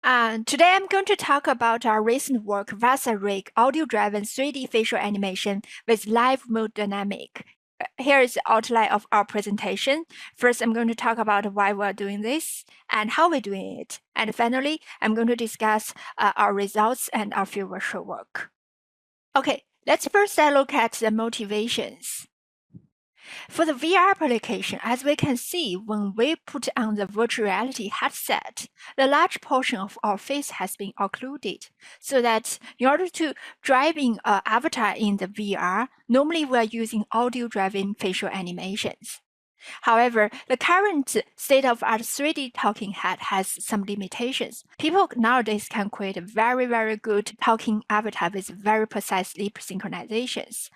Today I'm going to talk about our recent work, VASA-Rig, audio-driven 3D facial animation with live mode dynamic. Here is the outline of our presentation. First, I'm going to talk about why we're doing this and how we're doing it. And finally, I'm going to discuss our results and our future work. Okay, let's first look at the motivations. For the VR application, as we can see, when we put on the virtual reality headset, the large portion of our face has been occluded, so that in order to drive in an avatar in the VR, normally we are using audio-driven facial animations. However, the current state-of-art 3D talking head has some limitations. People nowadays can create a very, very good talking avatar with very precise lip synchronizations.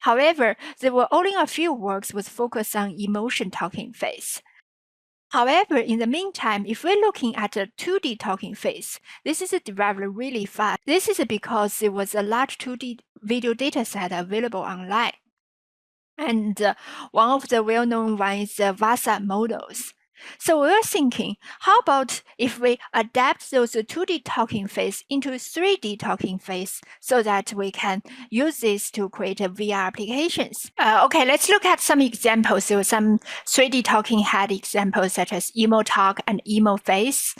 However, there were only a few works with focus on emotion talking face. However, in the meantime, if we're looking at a 2D talking face, this is developed really fast. This is because there was a large 2D video dataset available online. And one of the well-known ones is the VASA models. So we were thinking, how about if we adapt those 2D talking face into 3D talking face so that we can use this to create VR applications? Okay, let's look at some examples. There were some 3D talking head examples such as Emo Talk and Emo Face.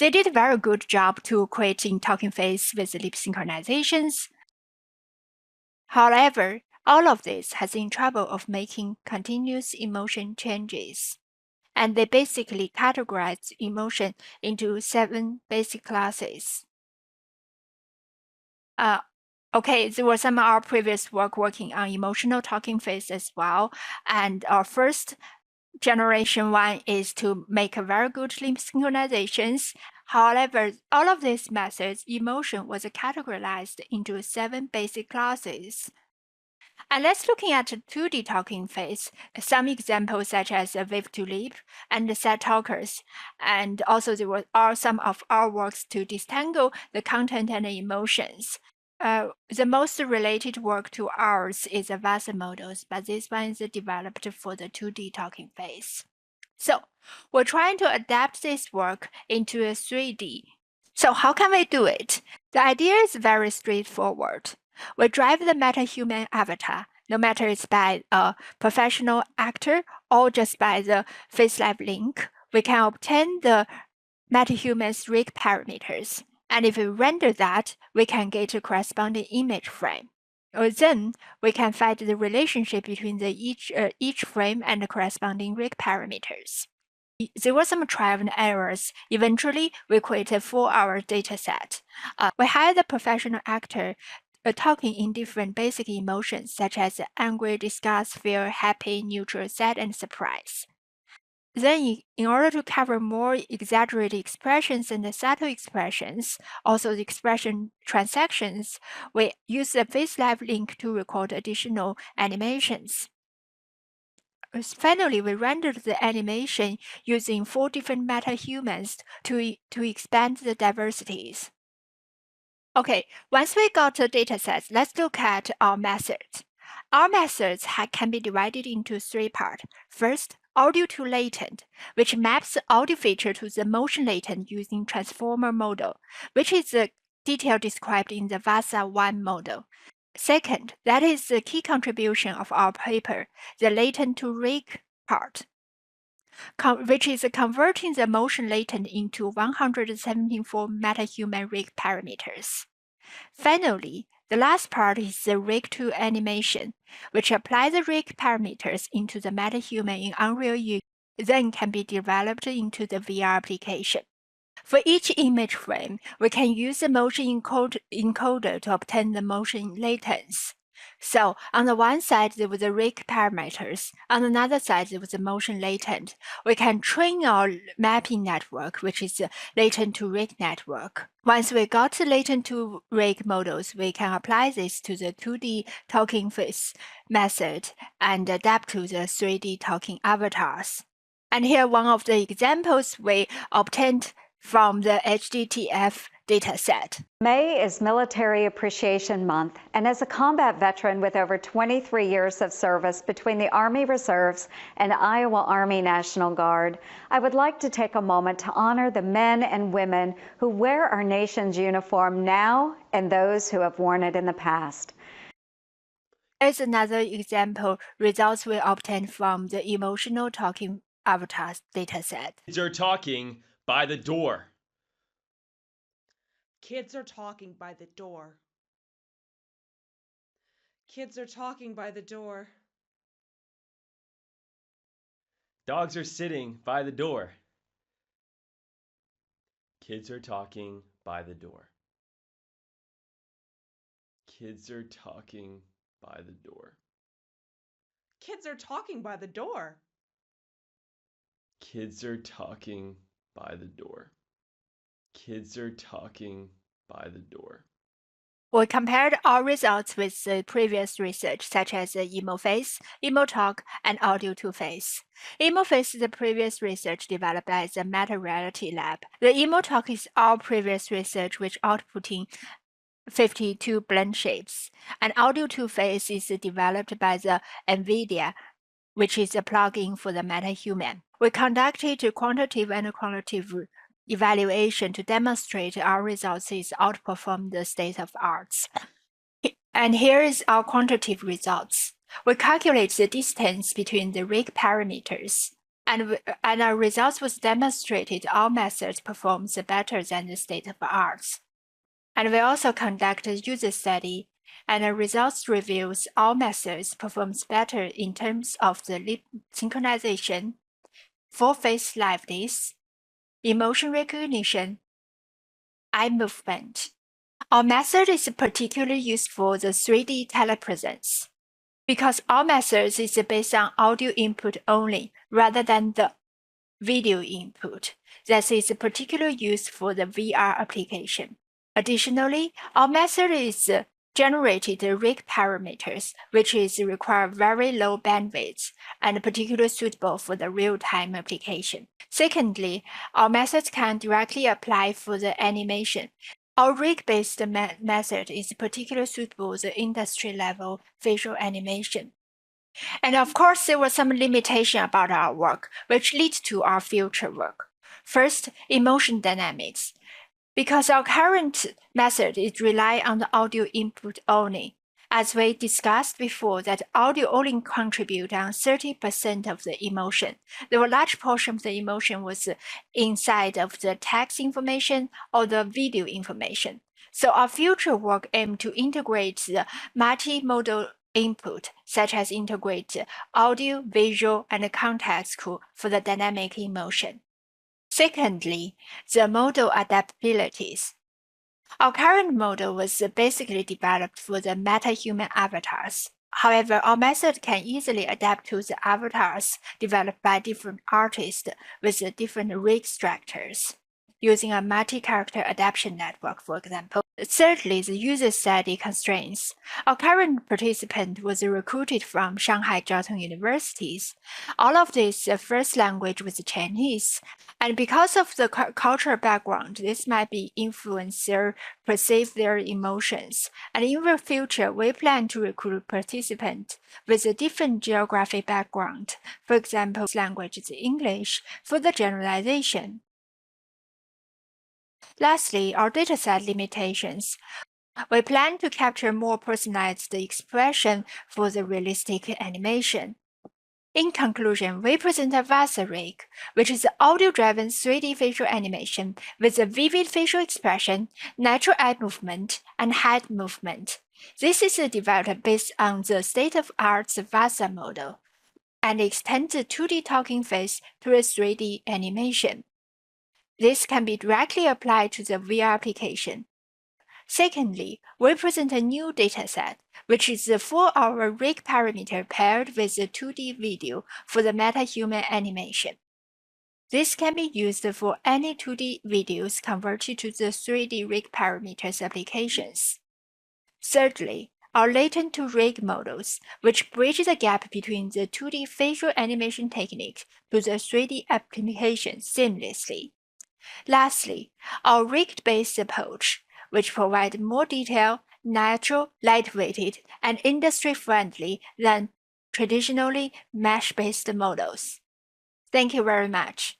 They did a very good job to creating talking face with lip synchronizations. However, all of this has in trouble of making continuous emotion changes. And they basically categorize emotion into 7 basic classes. Okay, there was some of our previous work working on emotional talking face as well. And our first generation one is to make a very good lip synchronizations. However, all of these methods, emotion was categorized into 7 basic classes. And let's looking at the 2D talking face, some examples such as wave to lip and the set talkers. And also there are some of our works to disentangle the content and the emotions. The most related work to ours is the VASA models, but this one is developed for the 2D talking face. So we're trying to adapt this work into a 3D. So how can we do it? The idea is very straightforward. We drive the Metahuman avatar, no matter it's by a professional actor or just by the FaceLab link. We can obtain the Metahuman's rig parameters. And if we render that, we can get a corresponding image frame. Or then we can find the relationship between each frame and the corresponding rig parameters. There were some trial and errors. Eventually, we created a 4-hour dataset. We hired a professional actor talking in different basic emotions such as angry, disgust, fear, happy, neutral, sad, and surprise. Then, in order to cover more exaggerated expressions and subtle expressions, also the expression transactions, we use the FaceLab link to record additional animations. Finally, we rendered the animation using 4 different metahumans to expand the diversities. Okay, once we got the datasets, let's look at our methods. Our methods can be divided into 3 parts. First, audio to latent, which maps the audio feature to the motion latent using transformer model, which is the detail described in the VASA-1 model. Second, that is the key contribution of our paper, the latent to rig part, which is converting the motion latent into 174 metahuman rig parameters. Finally, the last part is the rig to animation, which applies the rig parameters into the metahuman in Unreal Engine, then can be developed into the VR application. For each image frame, we can use the motion encoder to obtain the motion latence. So on the one side, there was the rig parameters. On another side, there was the motion latent. We can train our mapping network, which is the latent to rig network. Once we got the latent to rig models, we can apply this to the 2D talking face method and adapt to the 3D talking avatars. And here one of the examples we obtained from the HDTF dataset. May is Military Appreciation Month, and as a combat veteran with over 23 years of service between the Army Reserves and Iowa Army National Guard, I would like to take a moment to honor the men and women who wear our nation's uniform now and those who have worn it in the past. Here's another example, results we obtained from the emotional talking avatars dataset. Kids are talking by the door. Kids are talking by the door. Kids are talking by the door. Dogs are sitting by the door. Kids are talking by the door. Kids are talking by the door. Kids are talking by the door. Kids are talking by the door. Kids are talking by the door. We compared our results with the previous research, such as the emo-face, emo-talk, and audio-to-face. Emo-face is the previous research developed by the Meta-Reality Lab. The emo-talk is our previous research, which outputting 52 blend shapes. And audio-to-face is developed by the NVIDIA, which is a plugin for the Metahuman. We conducted quantitative and qualitative evaluation to demonstrate our results is outperform the state of arts. And here is our quantitative results. We calculate the distance between the rig parameters, and our results was demonstrated our method performs better than the state of arts. And we also conducted user study, and the results reveals our methods performs better in terms of the lip synchronization, full face liveness, emotion recognition, eye movement. Our method is particularly used for the 3D telepresence, because our method is based on audio input only rather than the video input. That is particularly used for the VR application. Additionally, our method is generated rig parameters, which is require very low bandwidth and particularly suitable for the real-time application. Secondly, our methods can directly apply for the animation. Our rig-based method is particularly suitable for the industry-level facial animation. And of course, there was some limitation about our work, which leads to our future work. First, emotion dynamics. Because our current method is rely on the audio input only. As we discussed before, that audio only contribute on 30% of the emotion. The large portion of the emotion was inside of the text information or the video information. So our future work aimed to integrate the multimodal input, such as integrate audio, visual, and context clue for the dynamic emotion. Secondly, the model adaptabilities. Our current model was basically developed for the metahuman avatars. However, our method can easily adapt to the avatars developed by different artists with different rig structures, using a multi-character adaptation network, for example. Thirdly, the user study constraints. Our current participant was recruited from Shanghai Jiaotong universities. All of this first language was Chinese, and because of the cultural background, this might be influence their perceive their emotions. And in the future, we plan to recruit participants with a different geographic background. For example, this language is English for the generalization. Lastly, our dataset limitations. We plan to capture more personalized expression for the realistic animation. In conclusion, we present a VASA-Rig, which is an audio-driven 3D facial animation with a vivid facial expression, natural eye movement, and head movement. This is developed based on the state-of-art VASA model and extends the 2D talking face to a 3D animation. This can be directly applied to the VR application. Secondly, we present a new dataset, which is the 4-hour rig parameter paired with the 2D video for the metahuman animation. This can be used for any 2D videos converted to the 3D rig parameters applications. Thirdly, our latent to rig models, which bridge the gap between the 2D facial animation technique to the 3D application seamlessly. Lastly, our rigged-based approach, which provides more detail, natural, lightweighted, and industry-friendly than traditionally mesh-based models. Thank you very much.